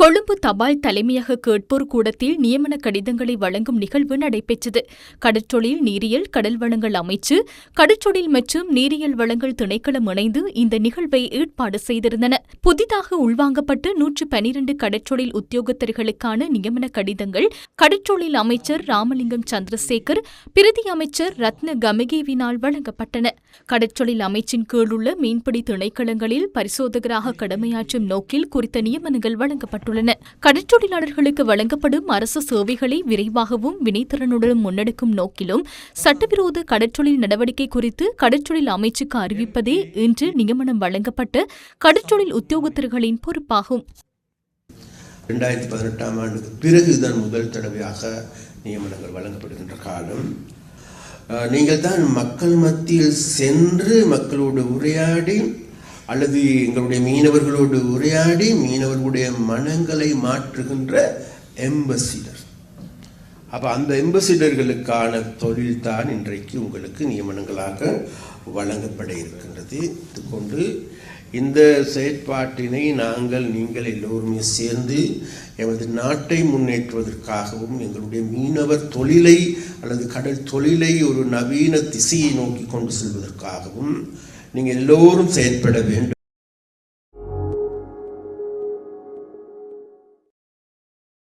கொழும்பு தபால் தலைமையக கேட்போர் கூடத்தில் நியமன கடிதங்களை வழங்கும் நிகழ்வு நடைபெற்றது. கடற்றொழில் நீரியல் கடல் வளங்கள் அமைச்சு, கடற்றொழில் மற்றும் நீரியல் வளங்கள் திணைக்களம் இணைந்து இந்த நிகழ்வை ஏற்பாடு செய்திருந்தன. புதிதாக உள்வாங்கப்பட்டு 112 கடற்றொழில் உத்தியோகத்தர்களுக்கான நியமன கடிதங்கள் கடற்றொழில் அமைச்சர் ராமலிங்கம் சந்திரசேகர், பிரதி அமைச்சர் ரத்ன கமகேவினால் வழங்கப்பட்டன. கடற்றொழில் அமைச்சின் கீழுள்ள மீன்பிடி திணைக்களங்களில் பரிசோதகராக கடமையாற்றும் நோக்கில் குறித்த நியமனங்கள் வழங்கப்பட்டுள்ளன. கடற்றொழிலாளர்களுக்கு வழங்கப்படும் அரசு சேவைகளை விரைவாகவும் வினைத்திறனுடன் முன்னெடுக்கும் நோக்கிலும் சட்டவிரோத கடற்றொழில் நடவடிக்கை குறித்து கடற்றொழில் அமைச்சுக்கு அறிவிப்பதே இன்று நியமனம் வழங்கப்பட்ட கடற்றொழில் உத்தியோகத்தர்களின் பொறுப்பாகும். 2018 ஆண்டுக்கு பிறகுதான் முதல் தடவையாக நியமனங்கள் வழங்கப்படுகின்ற காலம். நீங்கள் தான் மக்கள் மத்தியில் சென்று மக்களோடு உரையாடி அல்லது எங்களுடைய மீனவர்களோடு உரையாடி மீனவர்களுடைய மனங்களை மாற்றுகின்ற எம்பசிடர். அப்போ அந்த எம்பசிடர்களுக்கான தொழில் தான் இன்றைக்கு உங்களுக்கு நியமனங்களாக வழங்கப்பட இருக்கின்றது. இதுகொண்டு இந்த செயற்பாட்டினை நீங்கள் எல்லோருமே சேர்ந்து எமது நாட்டை முன்னேற்றுவதற்காகவும் எங்களுடைய மீனவர் தொழிலை அல்லது கடல் தொழிலை ஒரு நவீன திசையை நோக்கி கொண்டு செல்வதற்காகவும் நீங்கள் எல்லோரும் செயற்பட வேண்டும்.